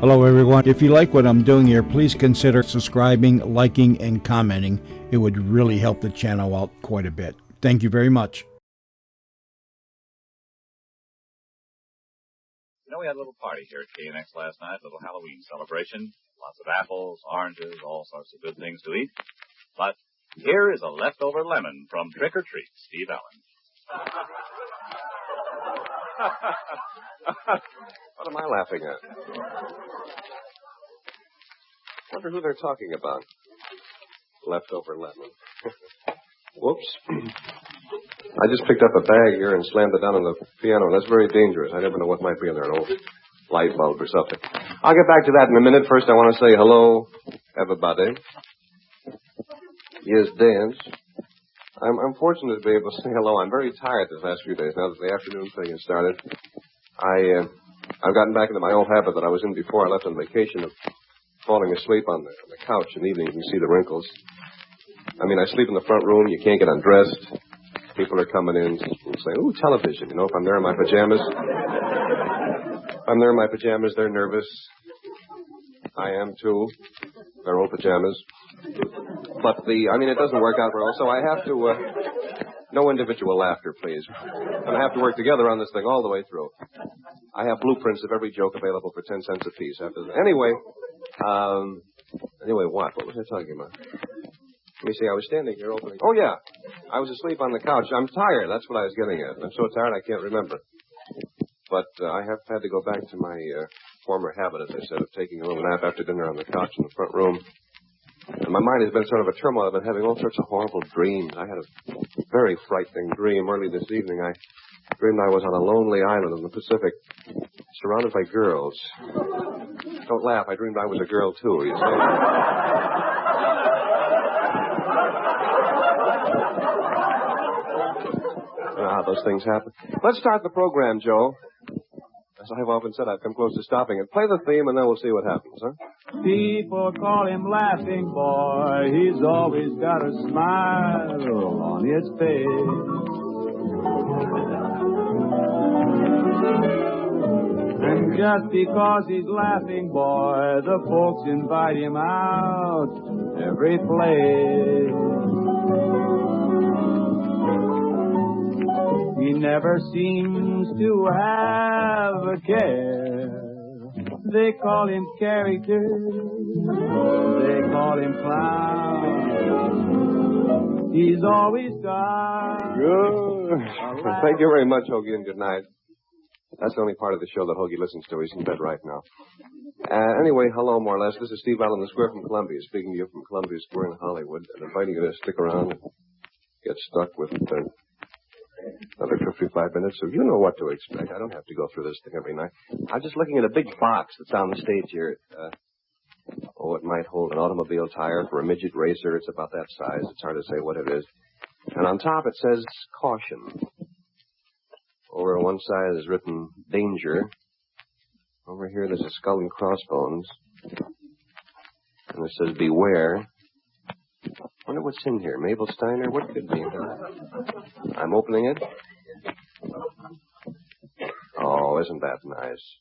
Hello, everyone. If you like what I'm doing here, please consider subscribing, liking, and commenting. It would really help the channel out quite a bit. Thank you very much. You know, we had a little party here at KNX last night, a little Halloween celebration. Lots of apples, oranges, all sorts of good things to eat. But here is a leftover lemon from Trick or Treat, Steve Allen. What am I laughing at? Wonder who they're talking about. Leftover lemon. Whoops. I just picked up a bag here and slammed it down on the piano. That's very dangerous. I never know what might be in there, an old light bulb or something. I'll get back to that in a minute. First, I want to say hello, everybody. Yes, dance. I'm fortunate to be able to say hello. I'm very tired this last few days now that the afternoon thing has started. I've gotten back into my old habit that I was in before I left on vacation of falling asleep on the couch in the evening. You can see the wrinkles. I mean, I sleep in the front room. You can't get undressed. People are coming in and saying, ooh, television. You know, if I'm there in my pajamas. They're nervous. I am, too. They're old pajamas. But it doesn't work out well, so I have to, no individual laughter, please. And I have to work together on this thing all the way through. I have blueprints of every joke available for 10 cents apiece. Anyway, what? What was I talking about? Let me see, I was standing here opening. Oh, yeah. I was asleep on the couch. I'm tired. That's what I was getting at. I'm so tired I can't remember. But I have had to go back to my former habit, as I said, of taking a little nap after dinner on the couch in the front room. And my mind has been sort of a turmoil. I've been having all sorts of horrible dreams. I had a very frightening dream early this evening. I dreamed I was on a lonely island in the Pacific, surrounded by girls. Don't laugh. I dreamed I was a girl, too, you see. You know how those things happen. Let's start the program, Joe. As I've often said, I've come close to stopping it. Play the theme, and then we'll see what happens, huh? People call him Laughing Boy. He's always got a smile on his face. And just because he's Laughing Boy, the folks invite him out to every place. He never seems to have a care. They call him character. They call him clown. He's always got... Good. Thank you very much, Hoagie, and good night. That's the only part of the show that Hoagie listens to. He's in bed right now. Anyway, hello, more or less. This is Steve Allen, the Square from Columbia, speaking to you from Columbia Square in Hollywood, and inviting you to stick around and get stuck with another 55 minutes, so you know what to expect. I don't have to go through this thing every night. I'm just looking at a big box that's on the stage here. It might hold an automobile tire for a midget racer. It's about that size. It's hard to say what it is. And on top it says caution. Over on one side is written danger. Over here there's a skull and crossbones. And it says beware. I wonder what's in here. Mabel Steiner? What could be in here? I'm opening it. Oh, isn't that nice?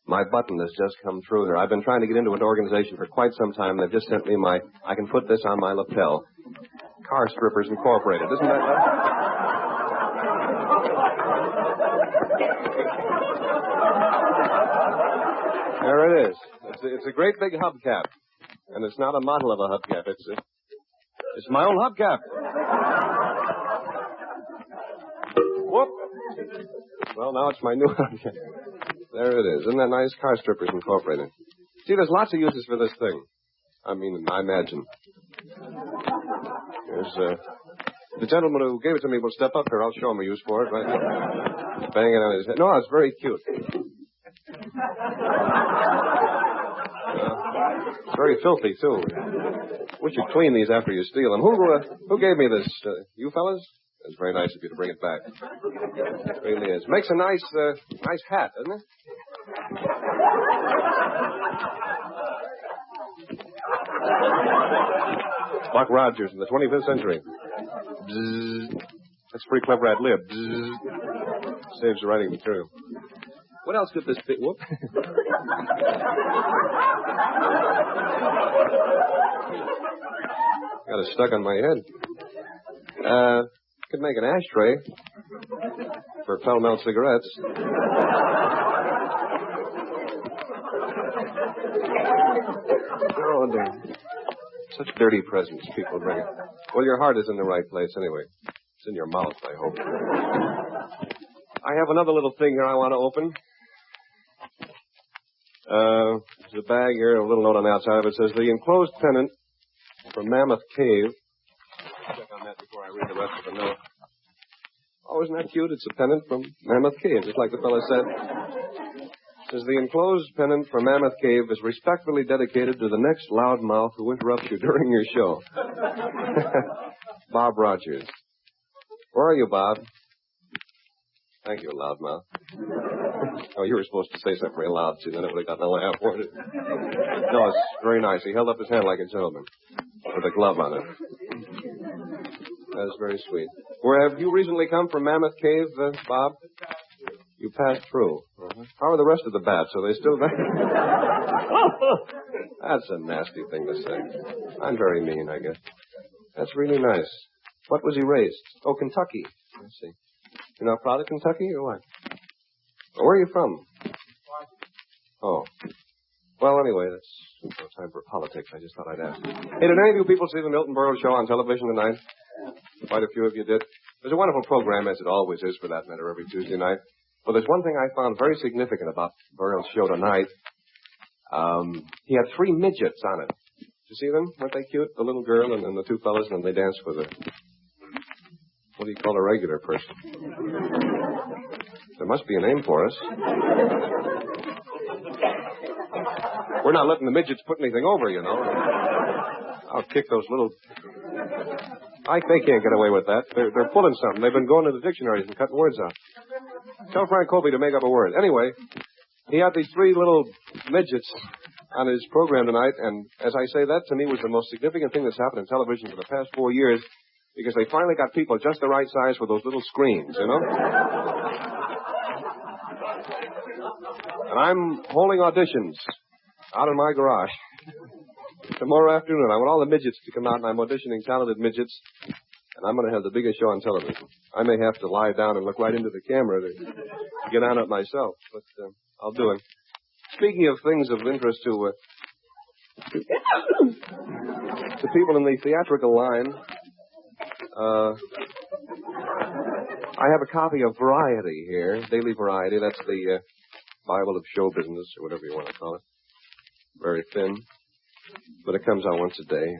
My button has just come through here. I've been trying to get into an organization for quite some time. They've just sent me I can put this on my lapel. Car Strippers Incorporated. Isn't that nice? There it is. It's a great big hubcap. And it's not a model of a hubcap. It's my own hubcap. Whoop. Well, now it's my new hubcap. There it is. Isn't that nice? Car Strippers Incorporated. See, there's lots of uses for this thing. I imagine. There's, the gentleman who gave it to me will step up here. I'll show him a use for it. Right? Bang it on his head. No, it's very cute. It's very filthy, too. We should clean these after you steal them. Who gave me this? You fellas? It's very nice of you to bring it back. It really is. Makes a nice hat, doesn't it? Buck Rogers in the 25th century. Bzzz. That's a pretty clever ad lib. Bzzz. Saves the writing material. What else could this be? Whoop. Got it stuck on my head. Could make an ashtray for Pell-Mell cigarettes. Oh, dear. Such dirty presents people bring. Well, your heart is in the right place anyway. It's in your mouth, I hope. I have another little thing here I want to open. There's a bag here, a little note on the outside of it. It says, the enclosed pennant from Mammoth Cave. Check on that before I read the rest of the note. Oh, isn't that cute? It's a pennant from Mammoth Cave, just like the fellow said. It says, the enclosed pennant from Mammoth Cave is respectfully dedicated to the next loudmouth who interrupts you during your show. Bob Rogers. Where are you, Bob? Thank you, loudmouth. Oh, you were supposed to say something real loud, too. Then it would have got no laugh, wouldn't it? No, it's very nice. He held up his hand like a gentleman with a glove on it. That is very sweet. Where have you recently come from Mammoth Cave, Bob? You passed through. Uh-huh. How are the rest of the bats? Are they still there? That's a nasty thing to say. I'm very mean, I guess. That's really nice. What was he raised? Oh, Kentucky. I see. You're not proud of Kentucky or what? Where are you from? Oh. Well, anyway, that's no time for politics. I just thought I'd ask. Hey, did any of you people see the Milton Berle show on television tonight? Quite a few of you did. There's a wonderful program, as it always is, for that matter, every Tuesday night. Well, there's one thing I found very significant about Berle's show tonight. He had 3 midgets on it. Did you see them? Weren't they cute? The little girl and the 2 fellas, and they danced with her. What do you call a regular person? There must be a name for us. We're not letting the midgets put anything over, you know. I'll kick those little... They can't get away with that. They're pulling something. They've been going to the dictionaries and cutting words out. Tell Frank Colby to make up a word. Anyway, he had these 3 little midgets on his program tonight, and as I say, that to me was the most significant thing that's happened in television for the past 4 years, because they finally got people just the right size for those little screens, you know? And I'm holding auditions out in my garage tomorrow afternoon. I want all the midgets to come out, and I'm auditioning talented midgets, and I'm going to have the biggest show on television. I may have to lie down and look right into the camera to get on it myself, but I'll do it. Speaking of things of interest to people in the theatrical line, I have a copy of Variety here, Daily Variety. That's the Bible of show business, or whatever you want to call it. Very thin, but it comes out once a day.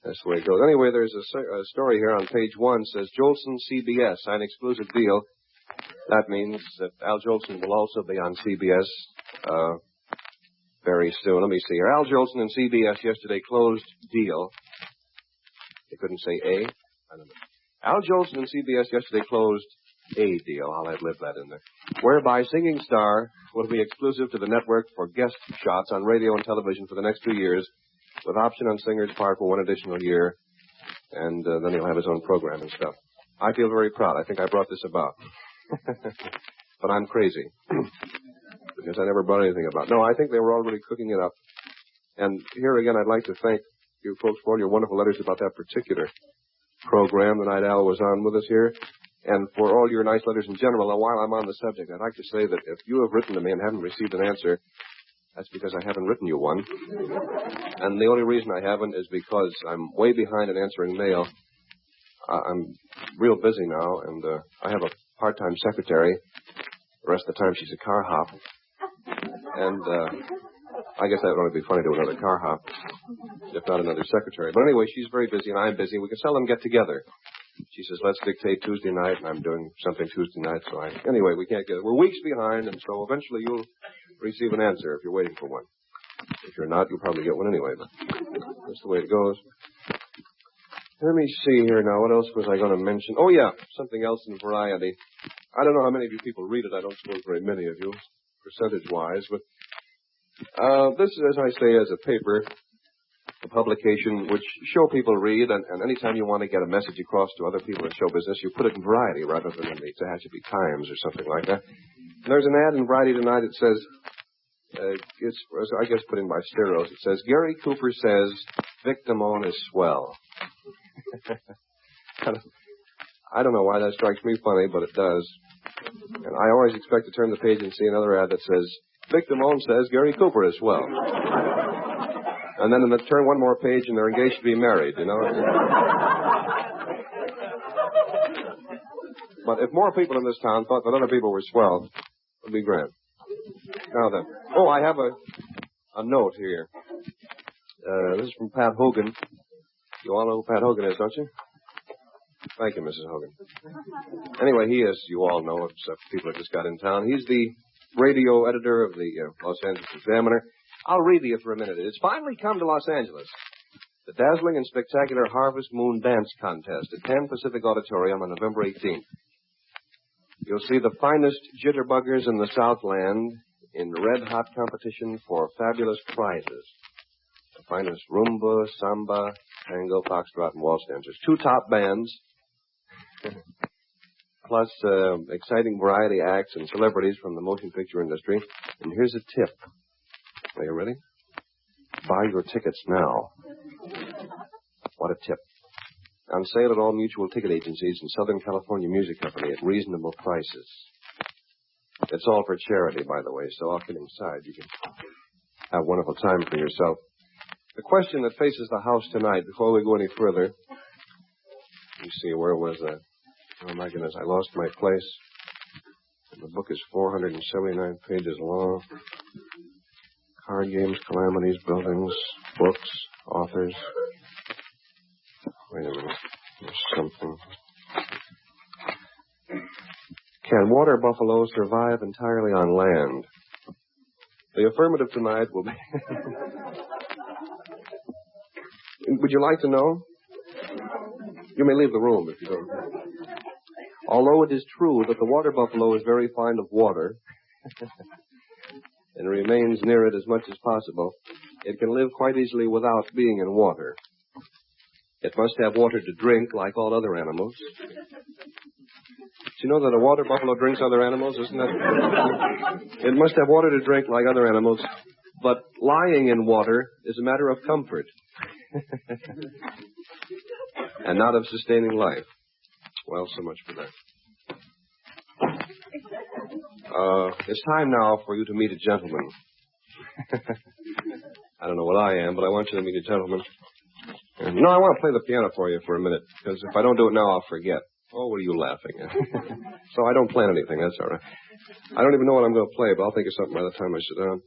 That's the way it goes. Anyway, there's a story here on page 1. It says, Jolson CBS, an exclusive deal. That means that Al Jolson will also be on CBS very soon. Let me see here. Al Jolson and CBS yesterday closed deal. They couldn't say A? I don't know. Al Jolson and CBS yesterday closed a deal. I'll ad-lib that in there. Whereby Singing Star will be exclusive to the network for guest shots on radio and television for the next 2 years, with option on Singer's part for 1 additional year, and then he'll have his own program and stuff. I feel very proud. I think I brought this about. But I'm crazy. Because I never brought anything about. No, I think they were already cooking it up. And here again, I'd like to thank you folks for all your wonderful letters about that particular program the night Al was on with us here, and for all your nice letters in general. Now, while I'm on the subject, I'd like to say that if you have written to me and haven't received an answer, that's because I haven't written you one. And the only reason I haven't is because I'm way behind in answering mail. I'm real busy now, and I have a part-time secretary. The rest of the time, she's a car hop. And I guess that would only be funny to another car hop, if not another secretary. But anyway, she's very busy, and I'm busy. We can seldom get together. She says, let's dictate Tuesday night, and I'm doing something Tuesday night. So anyway, we can't get it. We're weeks behind, and so eventually you'll receive an answer if you're waiting for one. If you're not, you'll probably get one anyway, but that's the way it goes. Let me see here now. What else was I going to mention? Oh, yeah, something else in Variety. I don't know how many of you people read it. I don't suppose very many of you, percentage-wise, but this is, as I say, as a paper, a publication which show people read, and anytime you want to get a message across to other people in show business, you put it in Variety rather than in the Tehachapi Times or something like that. There's an ad in Variety tonight that says, it's, I guess put in by Steros, it says, Gary Cooper says, Victimone is swell. I don't know why that strikes me funny, but it does. And I always expect to turn the page and see another ad that says, Victimone says Gary Cooper is swell. And then turn one more page and they're engaged to be married, you know. But if more people in this town thought that other people were swell, it would be grand. Now then. Oh, I have a note here. This is from Pat Hogan. You all know who Pat Hogan is, don't you? Thank you, Mrs. Hogan. Anyway, he is, you all know, except people that just got in town. He's the radio editor of the Los Angeles Examiner. I'll read to you for a minute. It's finally come to Los Angeles. The dazzling and spectacular Harvest Moon Dance Contest at 10 Pacific Auditorium on November 18th. You'll see the finest jitterbuggers in the Southland in red-hot competition for fabulous prizes. The finest rumba, samba, tango, foxtrot, and waltz dancers. 2 top bands, plus exciting variety acts and celebrities from the motion picture industry. And here's a tip. Are you ready? Buy your tickets now. What a tip. On sale at all mutual ticket agencies and Southern California Music Company at reasonable prices. It's all for charity, by the way, so all kidding aside, you can have a wonderful time for yourself. The question that faces the house tonight, before we go any further, let me see, where was that? Oh, my goodness, I lost my place. The book is 479 pages long. Card games, calamities, buildings, books, authors. Wait a minute. There's something. Can water buffalo survive entirely on land? The affirmative tonight will be... Would you like to know? You may leave the room if you don't. Although it is true that the water buffalo is very fond of water and remains near it as much as possible, it can live quite easily without being in water. It must have water to drink like all other animals. Do you know that a water buffalo drinks other animals? Isn't that? It must have water to drink like other animals, but lying in water is a matter of comfort and not of sustaining life. Well, so much for that. It's time now for you to meet a gentleman. I don't know what I am, but I want you to meet a gentleman. And, I want to play the piano for you for a minute, because if I don't do it now, I'll forget. Oh, what are you laughing at? So I don't plan anything, that's all right. I don't even know what I'm going to play, but I'll think of something by the time I sit down.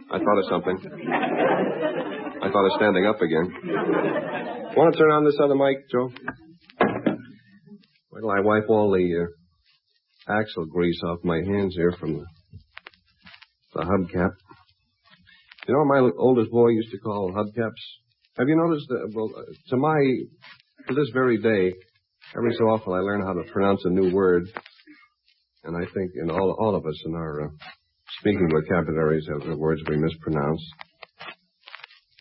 I thought of something. I thought of standing up again. Want to turn on this other mic, Joe? Wait till I wipe all the axle grease off my hands here from the hubcap. You know what my oldest boy used to call hubcaps? Have you noticed that, well, to this very day, every so often I learn how to pronounce a new word. And I think in all of us in our speaking vocabularies have words we mispronounce.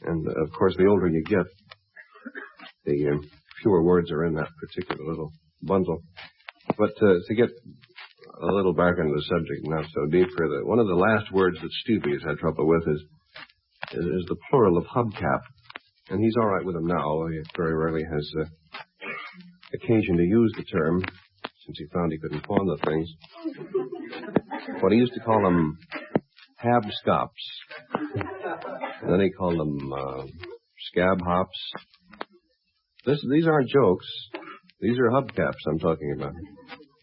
And, of course, the older you get, the fewer words are in that particular little bundle. But to get a little back into the subject, not so deep here, one of the last words that Stevie has had trouble with is the plural of hubcap. And he's all right with them now. He very rarely has occasion to use the term, since he found he couldn't pawn the things. But he used to call them habscops. And then he called them scab hops. These aren't jokes. These are hubcaps I'm talking about.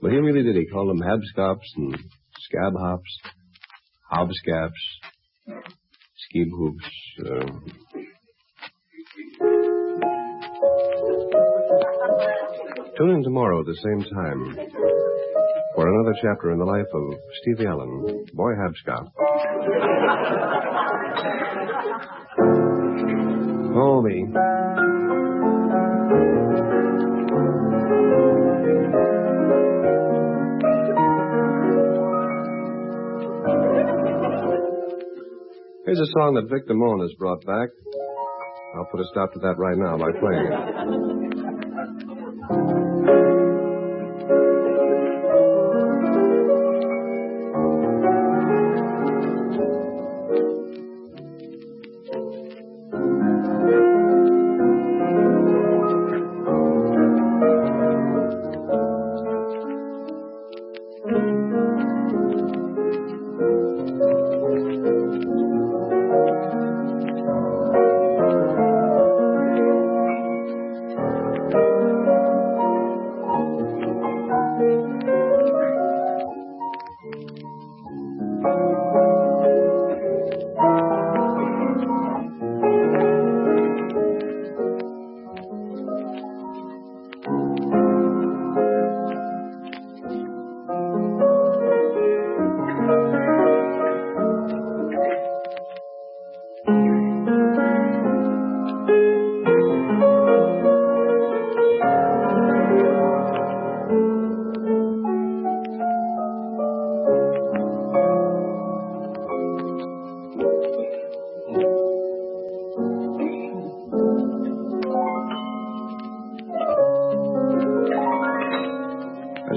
But he really did. He called them habscops and scab hops, hobscaps, skeeb hoops. Tune in tomorrow at the same time for another chapter in the life of Stevie Allen, Boy Habscop. Oh, me. Here's a song that Vic Damone has brought back. I'll put a stop to that right now by playing it.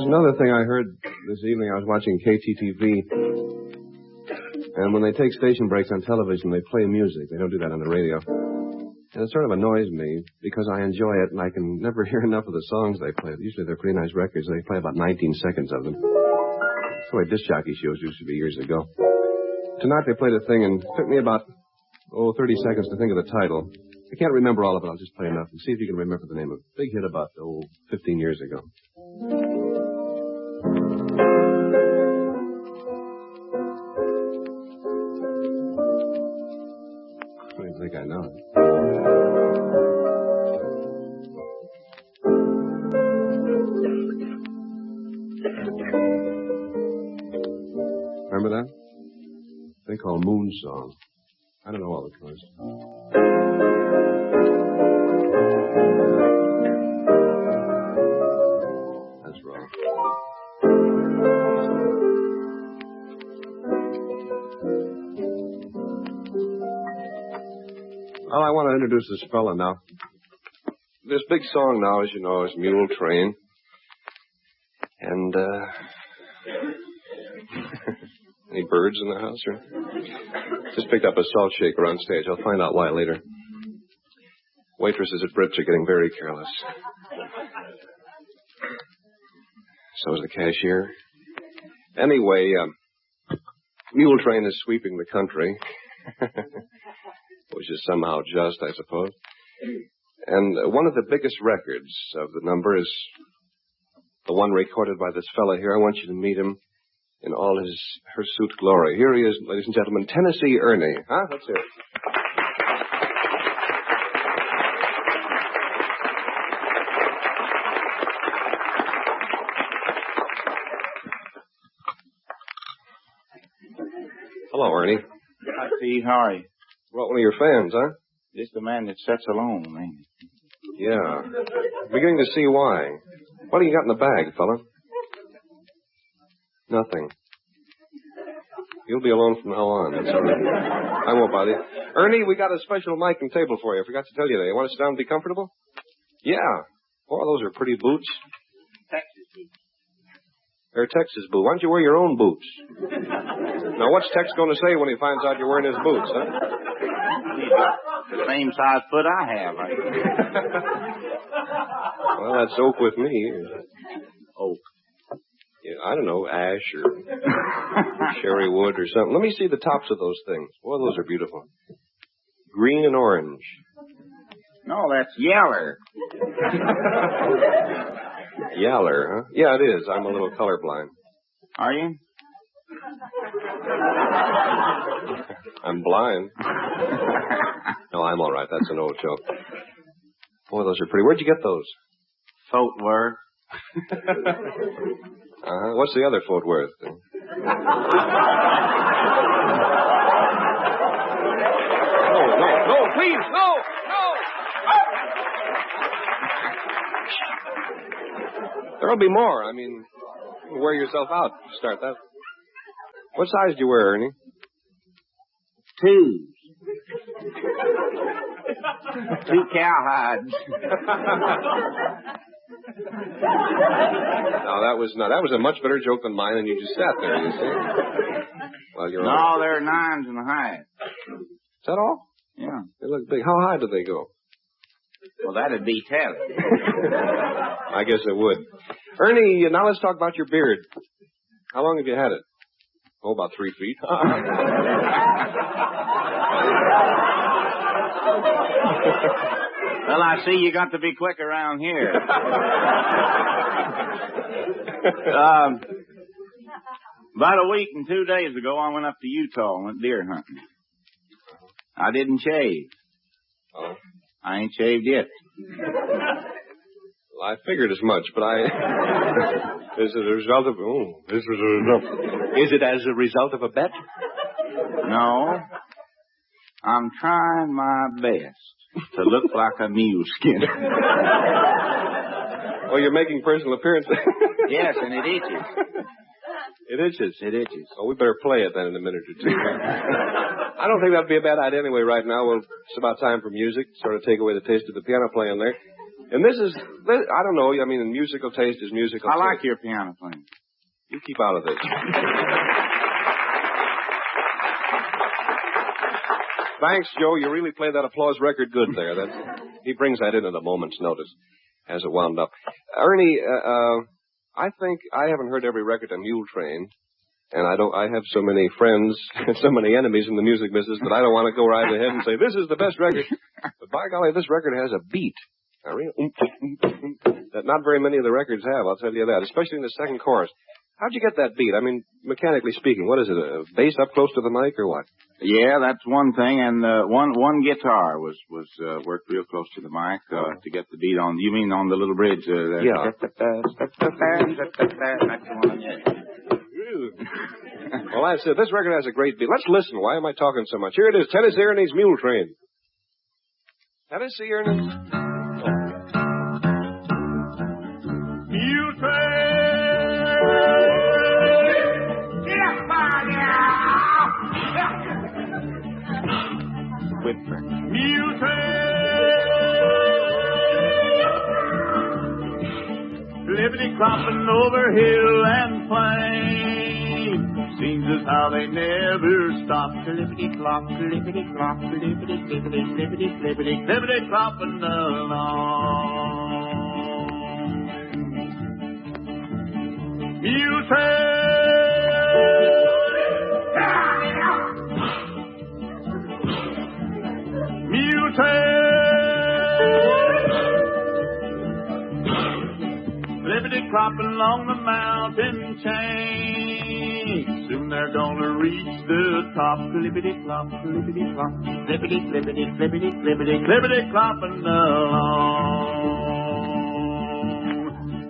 another thing I heard this evening. I was watching KTTV. And when they take station breaks on television, they play music. They don't do that on the radio. And it sort of annoys me because I enjoy it and I can never hear enough of the songs they play. Usually they're pretty nice records. They play about 19 seconds of them. That's the way disc jockey shows used to be years ago. Tonight they played a thing and it took me about, 30 seconds to think of the title. I can't remember all of it. I'll just play enough and see if you can remember the name of it. Big hit about, 15 years ago. I don't think I know it. Remember that? They call Moon Song. I don't know all the chords. That's wrong. Well, I want to introduce this fella now. This big song now, as you know, is Mule Train. And, any birds in the house, or? Just picked up a salt shaker on stage. I'll find out why later. Waitresses at Brits are getting very careless. So is the cashier. Anyway, Mule Train is sweeping the country. Which is somehow just, I suppose. And one of the biggest records of the number is the one recorded by this fella here. I want you to meet him in all his hirsute glory. Here he is, ladies and gentlemen, Tennessee Ernie. Huh? Let's hear it. Hello, Ernie. Hi, Steve. How are you? Well, one of your fans, huh? Just the man that sets alone, man. Yeah. Beginning to see why. What do you got in the bag, fella? Nothing. You'll be alone from now on. That's all right. I won't bother you. Ernie, we got a special mic and table for you. I forgot to tell you that. You want to sit down and be comfortable? Yeah. Boy, those are pretty boots. Texas boots. They're Texas boots. Why don't you wear your own boots? Now, what's Tex going to say when he finds out you're wearing his boots, huh? The same size foot I have. Well, that's oak with me. Oak. Yeah, I don't know, ash or cherry wood or something. Let me see the tops of those things. Boy, those are beautiful. Green and orange. No, that's yeller. Yaller, huh? Yeah, it is. I'm a little colorblind. Are you? I'm blind. No, I'm all right. That's an old joke. Boy, those are pretty. Where'd you get those? Fort Worth. What's the other Fort Worth? No, please, no. There'll be more. I mean, you can wear yourself out to start that. What size do you wear, Ernie? 2. 2 cowhides. No, that was a much better joke than mine, and you just sat there, you see. Well, you're No, they're 9s and a half. Is that all? Yeah. They look big. How high do they go? Well, that'd be telling. I guess it would. Ernie, now let's talk about your beard. How long have you had it? Oh, about 3 feet. Well, I see you got to be quick around here. About a week and 2 days ago, I went up to Utah and went deer hunting. I didn't shave. Oh. I ain't shaved yet. Well, I figured as much, but is it a result of... Is it as a result of a bet? No. I'm trying my best to look like a mule skin. Oh, you're making personal appearances? Yes, and it itches. It itches? It itches. Oh, we better play it then in a minute or two. I don't think that'd be a bad idea anyway right now. Well, it's about time for music. Sort of take away the taste of the piano playing there. And this, I don't know, I mean, musical taste is musical taste. I like your piano playing. You keep out of this. Thanks, Joe. You really played that applause record good there. He brings that in at a moment's notice as it wound up. Ernie, I think I haven't heard every record of Mule Train, and I have so many friends and so many enemies in the music business that I don't want to go right ahead and say, this is the best record. But by golly, this record has a beat. That not very many of the records have, I'll tell you that, especially in the second chorus. How'd you get that beat? I mean, mechanically speaking, what is it, a bass up close to the mic or what? Yeah, that's one thing, and one guitar was worked real close to the mic to get the beat on. You mean on the little bridge? Yeah. That's the one, yeah. Well, I said, this record has a great beat. Let's listen. Why am I talking so much? Here it is, Tennessee Ernie's Mule Train. Tennessee Ernie's Mule Train. Mule train, liberty clopping over hill and plain. Seems as how they never stop. Lippity clop, lippity clop, lippity, lippity, lippity, lippity, lippity clopping along. Mule train. Mule train, liberty clopping along the mountain chain. Soon they're gonna reach the top. Lippity clop, lippity clop, lippity, lippity, lippity, lippity, lippity clopping along.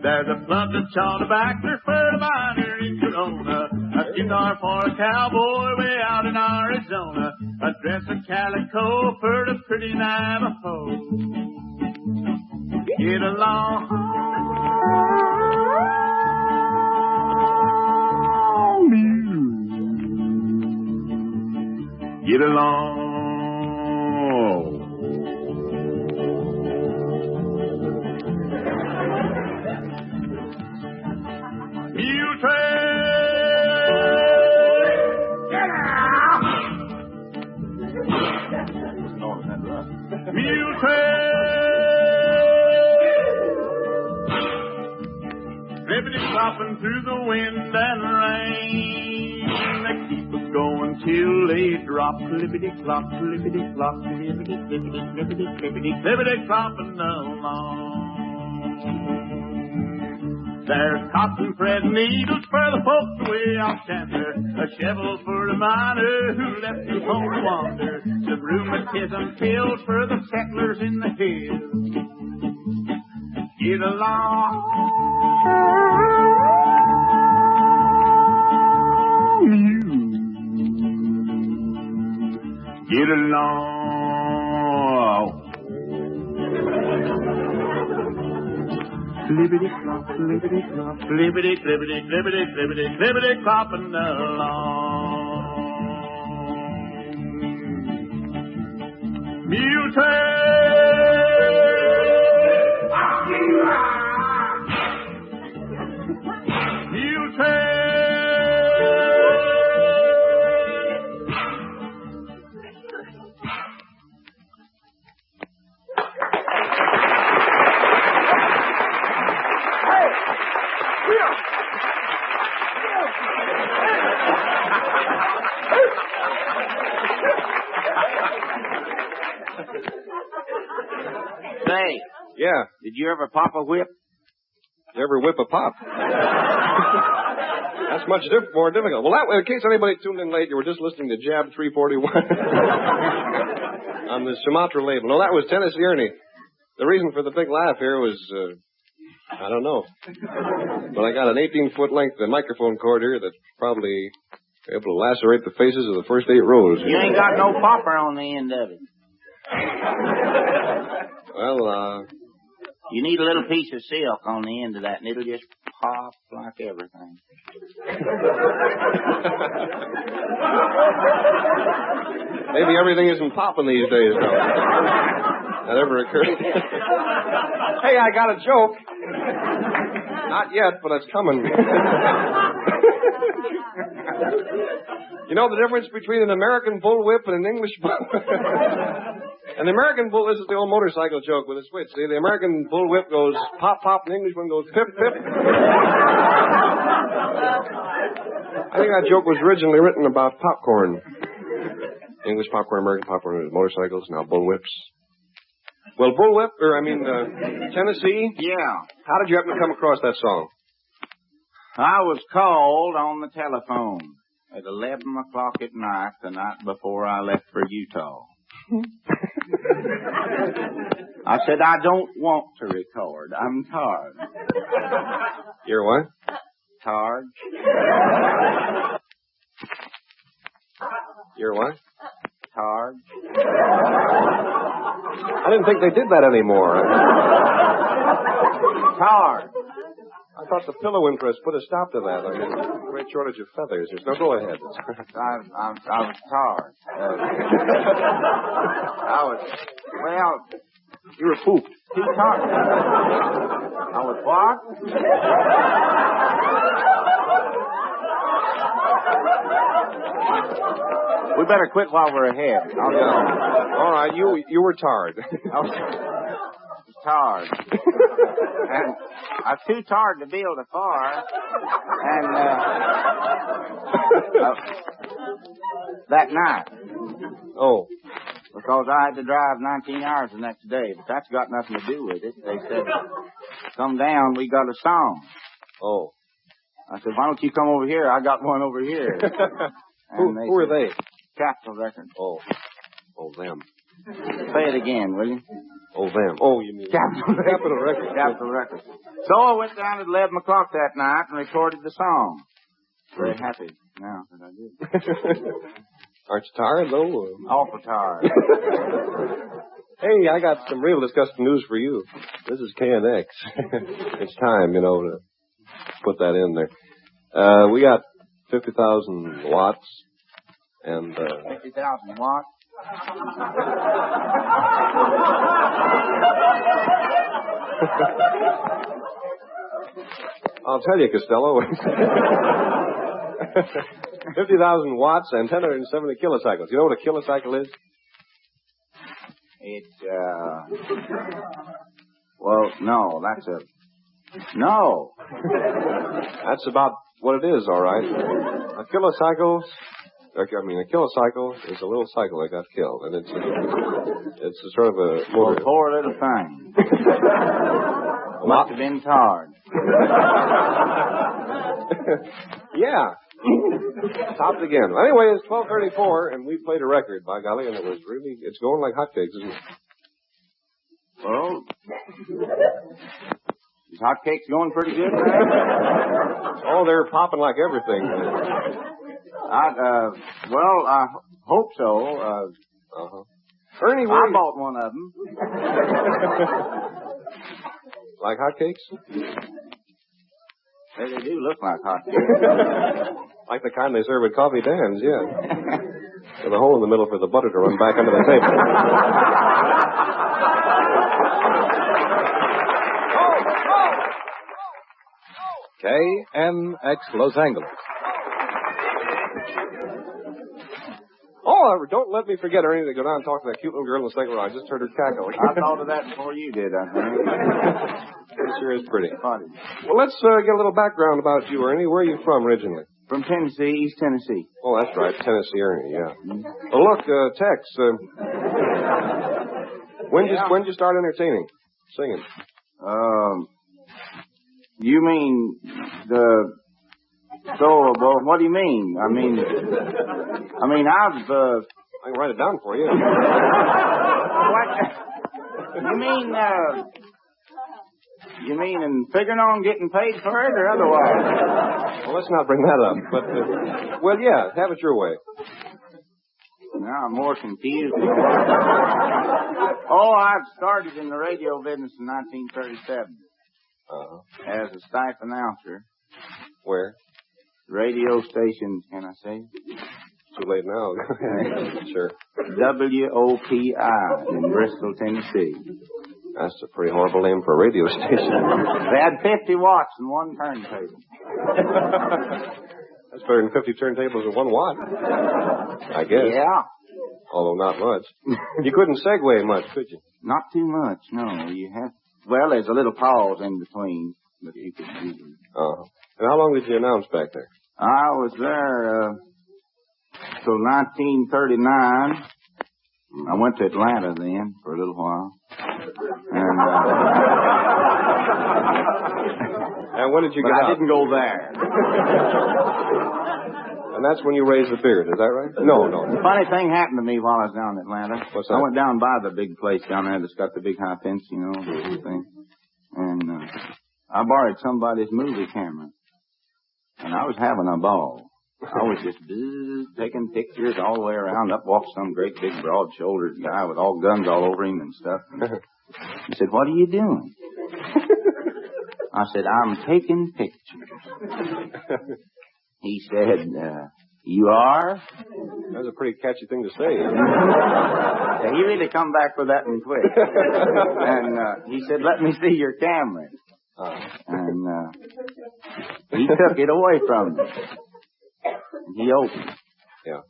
There's a plumped on the back, there's for the miner in Corona. A guitar for a cowboy way out in Arizona. A dress of calico for the pretty Navajo. Get along, get along. Mule train. Mule train, ribbity clopping through the wind and rain. They keep us going till they drop. Lippity clop, lippity clop, lippity, lippity, lippity, lippity, lippity clopping along. There's cotton thread needles for the folks way out yonder. A shovel for the miner who left his home to wander. Some rheumatism pills for the settlers in the hills. Get along, get along. Libbity clop, libbity clop, libbity, libbity, libbity, libbity, libbity clopping along. Mule train, mule train. Say, Yeah. did you ever pop a whip? You ever whip a pop? That's much more difficult. Well, in case anybody tuned in late, you were just listening to Jab 341 on the Sumatra label. No, that was Tennessee Ernie. The reason for the big laugh here was, I don't know. But I got an 18-foot length microphone cord here that's probably able to lacerate the faces of the first 8 rows. You ain't got no popper on the end of it. Well, you need a little piece of silk on the end of that, and it'll just pop like everything. Maybe everything isn't popping these days, though. That ever occurred? Hey, I got a joke. Not yet, but it's coming. You know the difference between an American bullwhip and an English bullwhip? An American bull, this is the old motorcycle joke with a switch. See, the American bullwhip goes pop, pop, and the English one goes pip, pip. I think that joke was originally written about popcorn. English popcorn, American popcorn, motorcycles, now bullwhips. Well, Tennessee? Yeah. How did you happen to come across that song? I was called on the telephone at 11 o'clock at night the night before I left for Utah. I said, I don't want to record. I'm tired. You're what? Tired. You're what? Tired. I didn't think they did that anymore. Tired. I thought the pillow interest put a stop to that. I mean, great shortage of feathers. There's no go ahead. I was tired. You were pooped. Too tired. I was what? We better quit while we're ahead. All right, you were tired. I was tired. And I was too tired to build a fire. And that night. Oh. Because I had to drive 19 hours the next day. But that's got nothing to do with it. They said, come down, we got a song. Oh. I said, why don't you come over here? I got one over here. Who are they? Capitol Records. Oh, them. Say it again, will you? Oh, them. Oh, you mean Capitol Records. Capitol Records. So I went down at 11 o'clock that night and recorded the song. Very happy now that I did. Aren't you tired, though? Awful tired. Hey, I got some real disgusting news for you. This is KNX. It's time, to put that in there. We got 50,000 watts. And 50,000 watts? I'll tell you, Costello. 50,000 watts and 1070 kilocycles. You know what a kilocycle is? It's, well, no, no. That's about what it is, all right. A kilocycle is a little cycle that got killed, and it's a sort of a motor. Well, poor little thing. Must have been tired. Yeah. Stopped again. Anyway, it's 12:34, and we played a record, by golly, and it's going like hotcakes, isn't it? Well, is hotcakes going pretty good, man? Oh, they're popping like everything. Well, I hope so. Ernie, I bought one of them. Like hotcakes? They do look like hotcakes. Like the kind they serve at Coffee Dan's, yeah. With a hole in the middle for the butter to run back under the table. KNX Los Angeles. Oh, don't let me forget, Ernie, to go down and talk to that cute little girl in the second row. I just heard her cackle. I thought of that before you did, I think. It sure is pretty. Funny. Well, let's get a little background about you, Ernie. Where are you from originally? From Tennessee, East Tennessee. Oh, that's right. Tennessee, Ernie, yeah. Well, look, Tex, when did you start entertaining, singing? You mean well, what do you mean? I mean, I've, I can write it down for you. What? You mean in figuring on getting paid for it or otherwise? Well, let's not bring that up. But, well, yeah, have it your way. Now I'm more confused. Oh, I've started in the radio business in 1937 as a staff announcer. Where? Radio stations, can I say? too late now. Sure. WOPI in Bristol, Tennessee. That's a pretty horrible name for a radio station. They had 50 watts and one turntable. That's better than 50 turntables and 1 watt. I guess. Yeah. Although not much. You couldn't segue much, could you? Not too much, no. You have. Well, there's a little pause in between, but you could do it. Uh-huh. And how long did you announce back there? I was there till 1939. I went to Atlanta then for a little while. And when did you get I out? didn't go there. And that's when you raised the beard, is that right? No. The funny thing happened to me while I was down in Atlanta. What's that? I went down by the big place down there that's got the big high fence, you know, the thing. And I borrowed somebody's movie camera. And I was having a ball. I was just taking pictures all the way around. Up walked some great big broad-shouldered guy with all guns all over him and stuff. And he said, "What are you doing?" I said, "I'm taking pictures." He said, "You are?" That's a pretty catchy thing to say. Yeah, he really come back with that one quick. And he said, "Let me see your camera." And he took it away from me. And he opened. Yeah.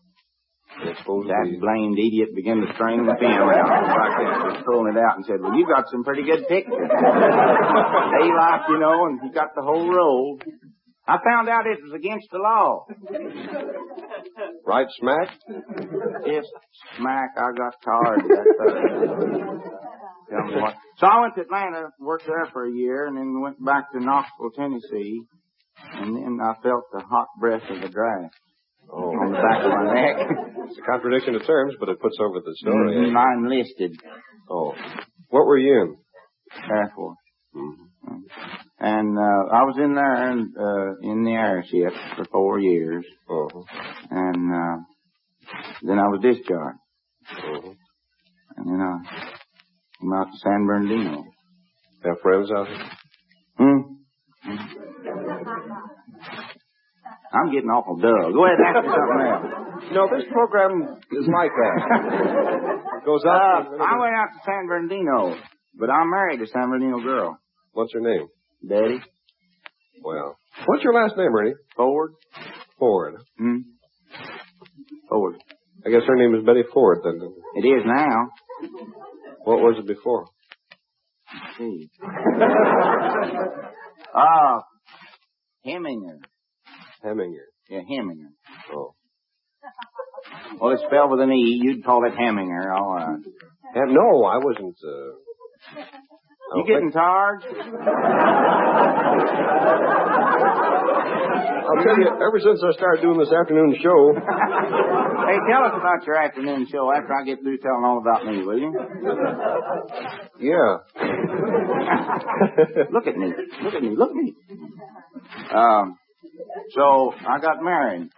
That blamed idiot began to string the pen around like that, just pulling it out and said, "Well, you got some pretty good pictures." They laughed, you know, and he got the whole roll. I found out it was against the law. Right smack? Just smack. I got tired of that. Tell me what. So I went to Atlanta, worked there for a year, and then went back to Knoxville, Tennessee. And then I felt the hot breath of the draft on the back of my neck. It's a contradiction of terms, but it puts over the story. Mm-hmm. I enlisted. Oh. What were you in? Air Force. Mm-hmm. And I was in there in the airship for 4 years. Uh-huh. And then I was discharged. Uh-huh. And then I came out to San Bernardino. Have friends out here? I'm getting awful dull. Go ahead and ask me something else. No, this program is like that. It goes up. I went out to San Bernardino, but I'm married to a San Bernardino girl. What's her name? Betty. Well, what's your last name, Ernie? Ford. Ford. Ford. I guess her name is Betty Ford, then. It is now. What was it before? Let's see. Heminger. Heminger. Yeah, Heminger. Oh. Well, it's spelled with an E. You'd call it Heminger. All right. No, I wasn't, You getting tired? I'll tell you, ever since I started doing this afternoon show... Hey, tell us about your afternoon show after I get through telling all about me, will you? Yeah. Look at me. Look at me. Look at me. So, I got married.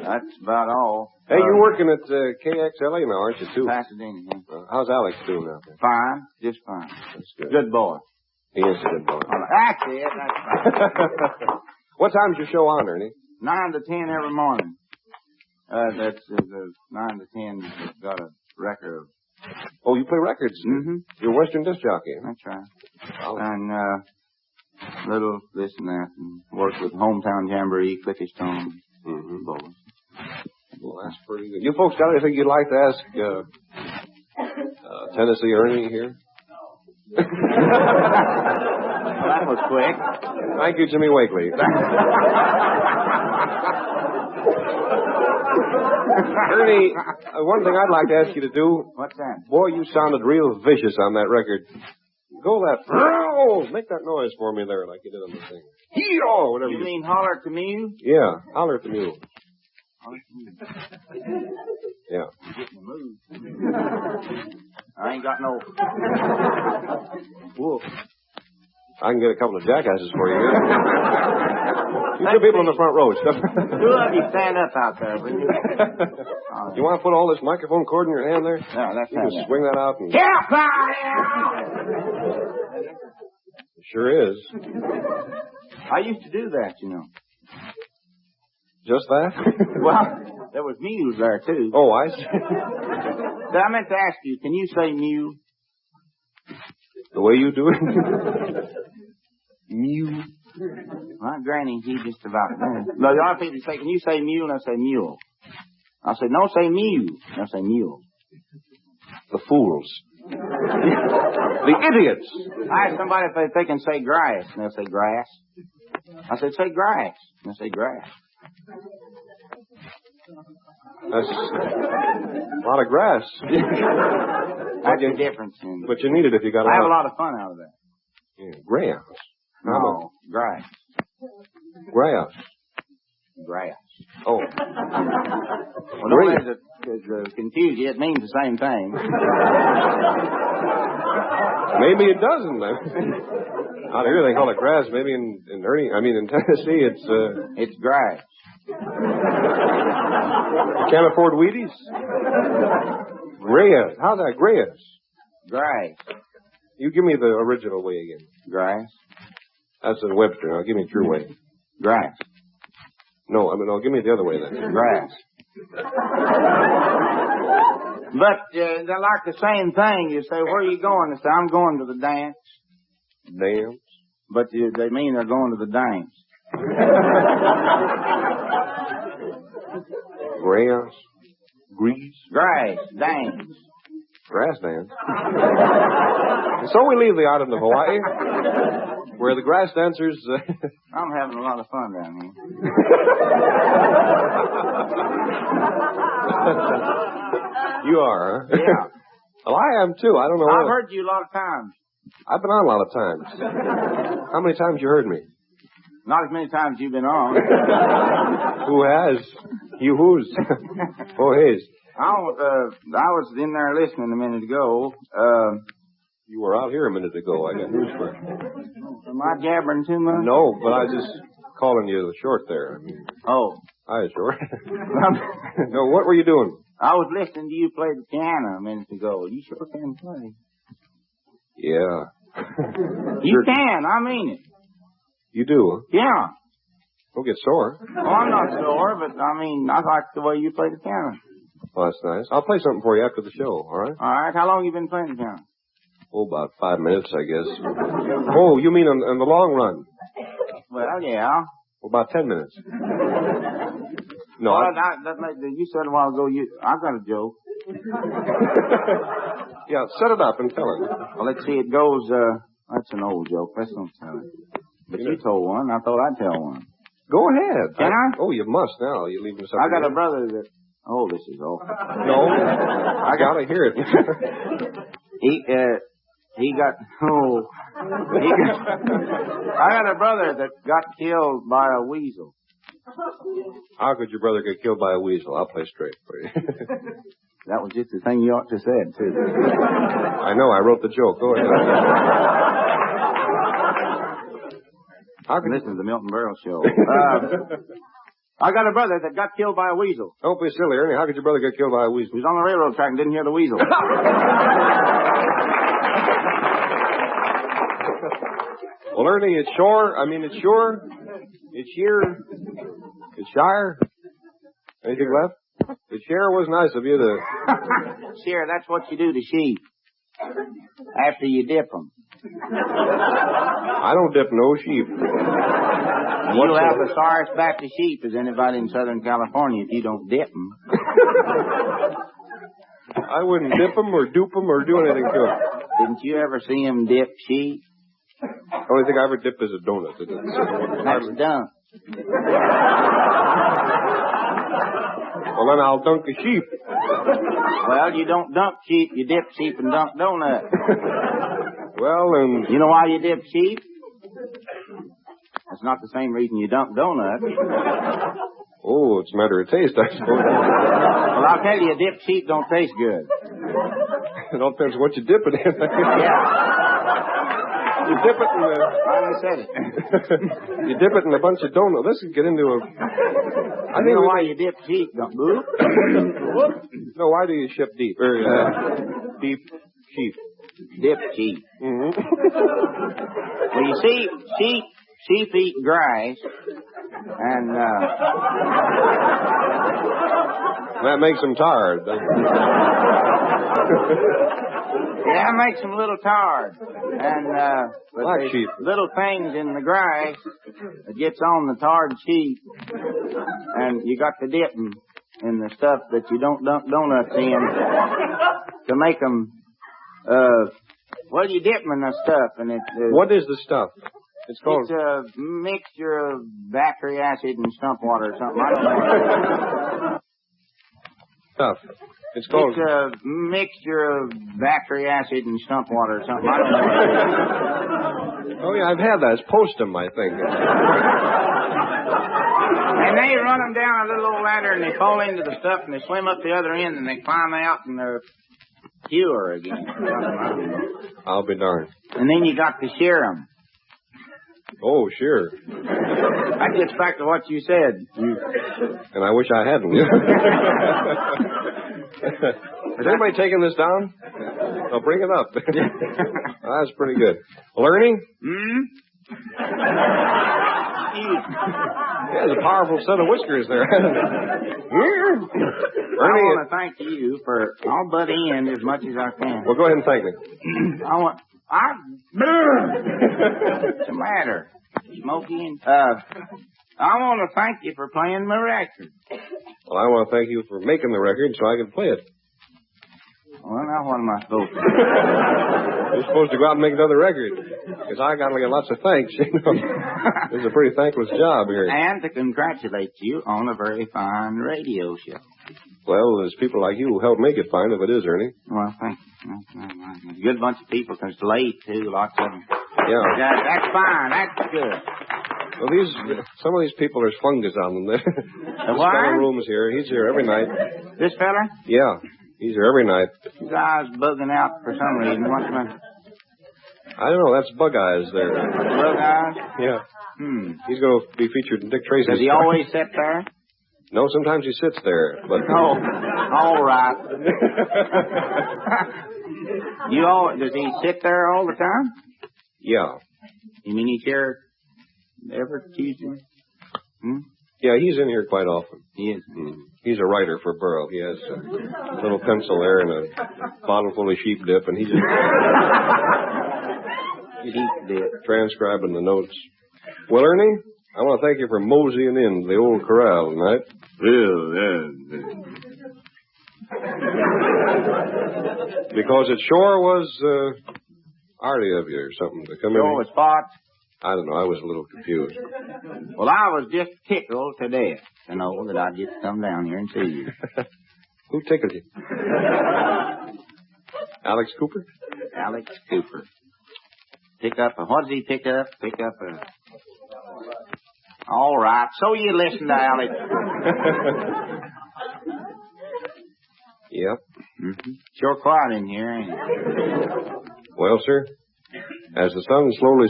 That's about all. Hey, you're working at KXLA now, aren't you, too? Pasadena, yeah. How's Alex doing out there? Fine. Just fine. That's good. Good boy. He is a good boy. That's it. That's fine. What time's your show on, Ernie? 9 to 10 every morning. That's 9 to 10. Got a record of... Oh, you play records? Mm-hmm. You're a Western disc jockey. That's right. Oh. And little this and that. And work with Hometown Jamboree, Clickish Tone. Mm-hmm. Boys. Well, that's pretty good. You folks got anything you'd like to ask Tennessee Ernie here? Well, that was quick. Thank you, Jimmy Wakely. Ernie, one thing I'd like to ask you to do. What's that? Boy, you sounded real vicious on that record. Go that... Make that noise for me there like you did on the thing. Hee-oh! Whatever You mean holler to me? Yeah, holler at the mule. Yeah. Getting the move. I ain't got no... Whoa. I can get a couple of jackasses for you here. You two people in the front row. Two of you stand up out there, will you? You want to put all this microphone cord in your hand there? No, that's You not can it. swing that out and... Get fire! It sure is. I used to do that, you know. Just that? Well, there was mules there, too. Oh, I see. I meant to ask you, can you say mule? The way you do it? Mule. My granny, he just about there. No, a lot of people say, can you say mule? And I say mule. I say, no, say mule. And I say mule. The fools. The idiots. I asked somebody if they can say grass, and they'll say grass. I said, say grass. And they'll say grass. That's a lot of grass. That's the difference. But you need it if you got I have a lot of fun out of that. Yeah, grass. No, grass. Grass. Grass. Oh. Well, don't let it confuse you. It means the same thing. Maybe it doesn't. Out here they call it grass. Maybe in Ernie, in Tennessee, it's grass. You can't afford Wheaties? Grass. How's that grass? Grass. You give me the original way again. Grass. That's in Webster. Now give me true way. Grass. No, give me the other way then. Grass. But they're like the same thing. You say, where are you going? They say, I'm going to the dance. Dance? But they mean they're going to the dance. Grass? Grease? Grass. Dance. Grass dance? So we leave the island of Hawaii, where the grass dancers... I'm having a lot of fun down here. You are, huh? Yeah. Well, I am, too. I don't know. I've heard you a lot of times. I've been on a lot of times. How many times you heard me? Not as many times you've been on. Who has? You who's? Oh, his. I was in there listening a minute ago. You were out here a minute ago. I got news for you. Am I jabbering too much? No, but I was just calling you the short there. Oh. Hi, short. No, what were you doing? I was listening to you play the piano a minute ago. You sure can play. Yeah. You can. I mean it. You do? Yeah. Don't get sore. Oh, I'm not sore, but I like the way you play the piano. Well, that's nice. I'll play something for you after the show, all right? All right. How long you been playing the piano? Oh, about 5 minutes, I guess. Oh, you mean in the long run? Well, yeah. Well, about 10 minutes. No. Well, you said a while ago, I got a joke. Yeah, set it up and tell it. Well, let's see. It goes, that's an old joke. Let's not tell it. But you told one. I thought I'd tell one. Go ahead. Can I? Oh, you must now. You're leaving something. I got a brother that... Oh, this is awful. No. I got to hear it. I got a brother that got killed by a weasel. How could your brother get killed by a weasel? I'll play straight for you. That was just the thing you ought to have said, too. I know. I wrote the joke. Go ahead. How can listen to the Milton Berle show? I got a brother that got killed by a weasel. Don't be silly, Ernie. How could your brother get killed by a weasel? He was on the railroad track and didn't hear the weasel. Well, Ernie, it's sure. It's sure. It's here. It's shire. Anything left? The share was nice of you to... Share, that's what you do to sheep. After you dip them. I don't dip no sheep. You'll have the sorriest back to sheep as anybody in Southern California if you don't dip them. I wouldn't dip them or dupe them or do anything to them. Didn't you ever see him dip sheep? The only thing I ever dipped is a donut. That's dunk. Well, then I'll dunk a sheep. Well, you don't dunk sheep. You dip sheep and dunk donut. Well, you know why you dip sheep? That's not the same reason you dunk donut. Oh, it's a matter of taste, I suppose. Well, I'll tell you, dip sheep don't taste good. It all depends what you dip it in. Yeah. You dip it in I said it. You dip it in a bunch of donuts. This could get into a... I don't know why you dip sheep. Don't move. No, why do you ship deep? Deep sheep. Dip sheep. Mm-hmm. Well, you see, sheep eat grass, And, That makes them tired. yeah, it makes them a little tired. And, but Black there's sheep. little things in the grass that gets on the tarred sheep. And you got to dip them in the stuff that you don't dunk donuts in to make them, well, you dip them in the stuff and What is the stuff? It's called... It's a mixture of battery acid and stump water or something. I don't know. Stuff. It's called... It's a mixture of battery acid and stump water or something. I don't know. Oh, yeah, I've had that. It's postum, I think. And they run them down a little old ladder and they fall into the stuff and they swim up the other end and they climb out and they're pure again. I'll be darned. And then you got to shear them. Oh, sure. That gets back to what you said. And I wish I hadn't. Is anybody taking this down? I'll bring it up. That's pretty good. Well, Ernie? Yeah, there's a powerful set of whiskers there. I Ernie, want to thank you for... I'll butt in as much as I can. well, go ahead and thank me. What's the matter? Smokey and... I want to thank you for playing my record. Well, I want to thank you for making the record so I can play it. Well, now what am I supposed to do? You're supposed to go out and make another record. Because I got to get lots of thanks, you know. This is a pretty thankless job here. And to congratulate you on a very fine radio show. Well, there's people like you who help make it fine, if it is, Ernie. Well, thank you. A good bunch of people, because it's late, too, lots of them. Yeah. That's fine. That's good. Well, some of these people, there's fungus on them. This what? fellow rooms here. He's here every night. This fella? Yeah. He's here every night. His eyes bugging out for some reason. What's the matter? I don't know. That's Bug Eyes there. Bug eyes? Yeah. He's going to be featured in Dick Tracy's. Does he always sit there? No, sometimes he sits there. But Oh, all right. Does he sit there all the time? Yeah. You mean he's here every Tuesday? Yeah, he's in here quite often. He is. He's a writer for Burroughs. He has a little pencil there and a bottle full of sheep dip, and he's just transcribing the notes. Well, Ernie, I want to thank you for moseying in the old corral tonight. Because it sure was arty of you or something to come in. Oh, it's hot. I don't know. I was a little confused. Well, I was just tickled to death to know that I'd just come down here and see you. Who tickled you? Alex Cooper? Alex Cooper. What did he pick up? Pick up a... All right. So you listen to Alex. Yep. Sure quiet in here, ain't it? Well, sir, as the sun slowly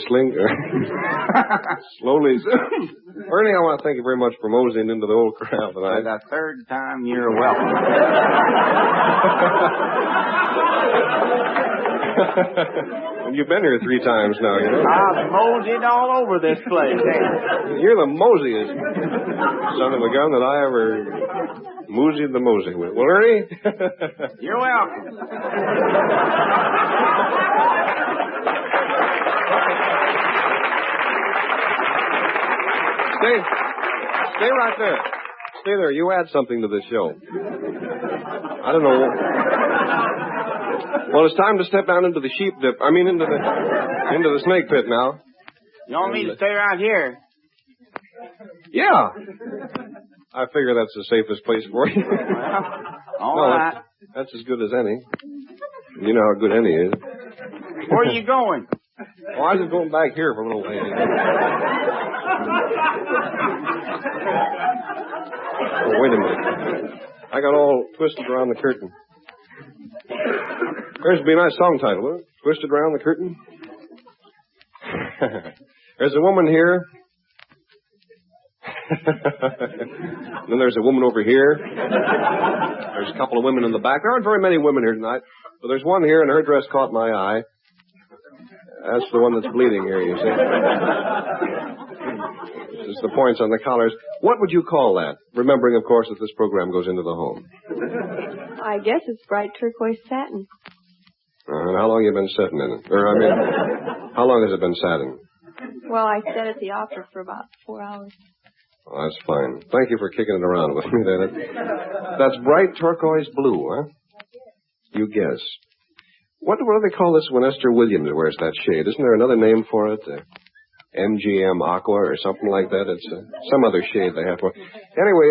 Ernie, I want to thank you very much for moseying into the old corral tonight. For the third time, you're welcome. And you've been here 3 times now, you know. I've moseyed all over this place. You're the mosiest son of a gun that I ever moseyed the mosey with. Well, Ernie? You're welcome. Stay right there. Stay there. You add something to this show. I don't know. Well, it's time to step down into the sheep dip. I mean, into the snake pit now. You want me to stay right here? Yeah. I figure that's the safest place for you. All right. That's as good as any. You know how good any is. Where are you going? Oh, I was going back here for a little while. Oh, wait a minute. I got all twisted around the curtain. There's be a nice song title, huh? Twisted Around the Curtain. There's a woman here. Then there's a woman over here. There's a couple of women in the back. There aren't very many women here tonight, but there's one here, and her dress caught my eye. That's the one that's bleeding here, you see. Just the points on the collars. What would you call that? Remembering, of course, that this program goes into the home. I guess it's bright turquoise satin. And how long have you been sitting in it? How long has it been satin? Well, I sat at the opera for about 4 hours. Oh, that's fine. Thank you for kicking it around with me. That's bright turquoise blue, huh? You guess. What do they call this when Esther Williams wears that shade? Isn't there another name for it? MGM Aqua or something like that? It's some other shade they have for it. Anyway,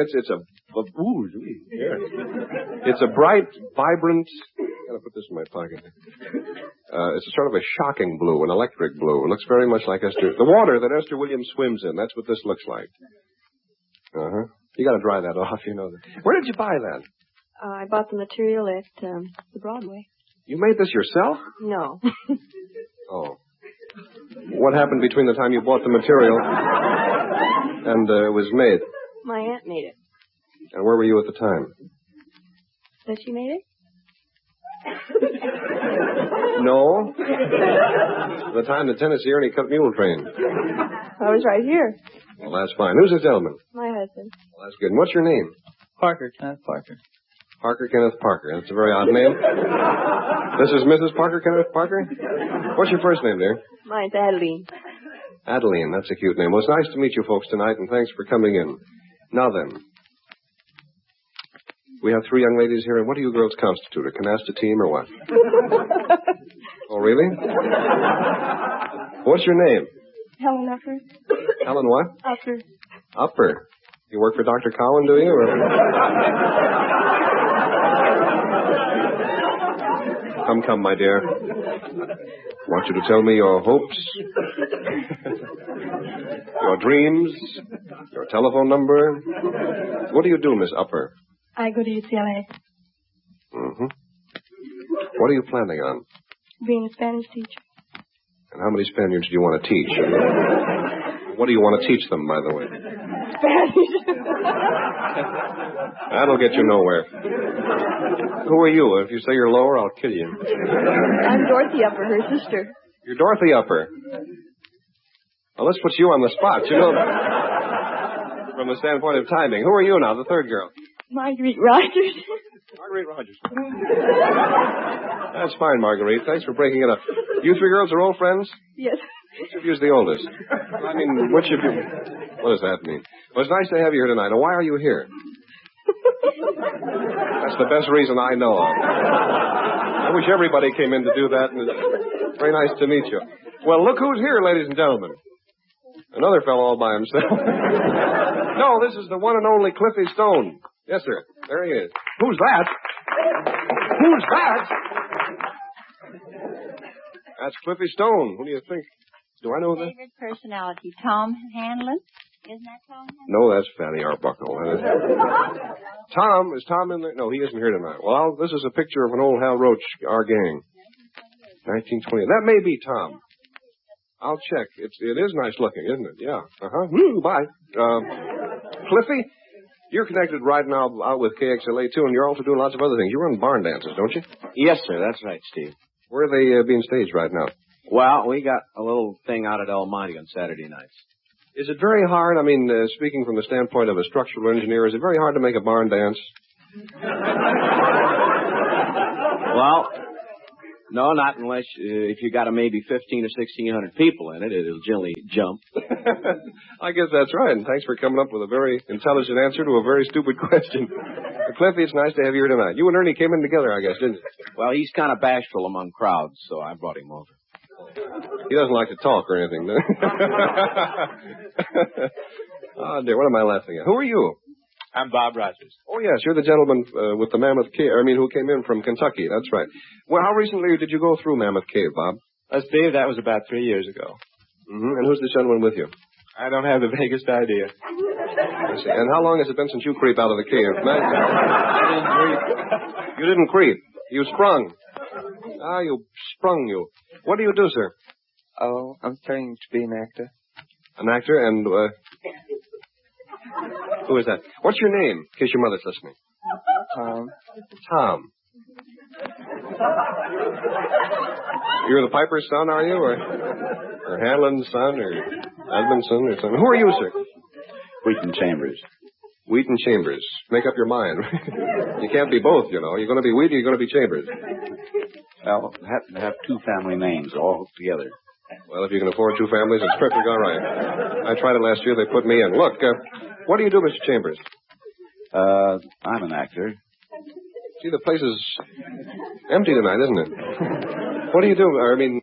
it's a bright, vibrant... I gotta put this in my pocket. It's a sort of a shocking blue, an electric blue. It looks very much like the water that Esther Williams swims in. That's what this looks like. Uh-huh. You gotta dry that off, you know that. Where did you buy that? I bought the material at the Broadway. You made this yourself? No. Oh. What happened between the time you bought the material and it was made? My aunt made it. And where were you at the time? That she made it? No. The time the Tennessee Ernie cut mule train. I was right here. Well, that's fine. Who's this gentleman? My husband. Well, that's good. And what's your name? Parker, Kenneth Parker. Parker Kenneth Parker. That's a very odd name. This is Mrs. Parker Kenneth Parker? What's your first name, dear? Mine's Adeline. Adeline. That's a cute name. Well, it's nice to meet you folks tonight, and thanks for coming in. Now then. We have 3 young ladies here, and what do you girls constitute? A canasta team or what? Oh, really? What's your name? Helen Upper. Helen what? Upper. Upper. You work for Dr. Cowan, do you? Or... Come, my dear. I want you to tell me your hopes, your dreams, your telephone number. What do you do, Miss Upper? I go to UCLA. Mm-hmm. What are you planning on? Being a Spanish teacher. And how many Spaniards do you want to teach? What do you want to teach them, by the way? Spanish. That'll get you nowhere. Who are you? If you say you're lower, I'll kill you. I'm Dorothy Upper, her sister. You're Dorothy Upper. Well, let's put you on the spot. You know, from the standpoint of timing. Who are you now, the third girl? Marguerite Rogers. Marguerite Rogers. That's fine, Marguerite. Thanks for breaking it up. You 3 girls are old friends? Yes. Which of you is the oldest? I mean, which of you... What does that mean? Well, it's nice to have you here tonight. Now, why are you here? That's the best reason I know of. I wish everybody came in to do that, and it's very nice to meet you. Well, look who's here, ladies and gentlemen. Another fellow all by himself. No, this is the one and only Cliffy Stone. Yes, sir. There he is. Who's that? Who's that? That's Cliffy Stone. Who do you think? Do I know that? Favorite personality, Tom Hanlon. Isn't that Tom Hanlon? No, that's Fanny Arbuckle. Tom, is Tom in there? No, he isn't here tonight. Well, this is a picture of an old Hal Roach, our gang. 1920. That may be Tom. I'll check. It is nice looking, isn't it? Yeah. Uh-huh. Bye. Cliffy, you're connected right now out with KXLA, too, and you're also doing lots of other things. You run barn dances, don't you? Yes, sir. That's right, Steve. Where are they being staged right now? Well, we got a little thing out at El Monte on Saturday nights. Is it very hard, I mean, speaking from the standpoint of a structural engineer, is it very hard to make a barn dance? Well, no, not unless if you got maybe 15 or 1,600 people in it, it'll generally jump. I guess that's right, and thanks for coming up with a very intelligent answer to a very stupid question. Cliffy, it's nice to have you here tonight. You and Ernie came in together, I guess, didn't you? Well, he's kind of bashful among crowds, so I brought him over. He doesn't like to talk or anything, does he? Oh, dear, what am I laughing at? Who are you? I'm Bob Rogers. Oh, yes, you're the gentleman with the Mammoth Cave, who came in from Kentucky. That's right. Well, how recently did you go through Mammoth Cave, Bob? Steve, that was about 3 years ago. Mm-hmm. And who's the gentleman with you? I don't have the vaguest idea. I see. And how long has it been since you creep out of the cave? You didn't creep. You sprung. You sprung you. What do you do, sir? Oh, I'm training to be an actor. An actor, and, who is that? What's your name, in case your mother's listening? Tom. Tom. You're the Piper's son, are you? Or Hanlon's son, or Edmondson, or something? Who are you, sir? Wheaton Chambers. Wheaton Chambers. Make up your mind. You can't be both, you know. You're going to be Wheaton, you're going to be Chambers. Well, have to have two family names all together. Well, if you can afford two families, it's perfectly all right. I tried it last year. They put me in. Look, what do you do, Mr. Chambers? I'm an actor. See, the place is empty tonight, isn't it? What do you do? I mean...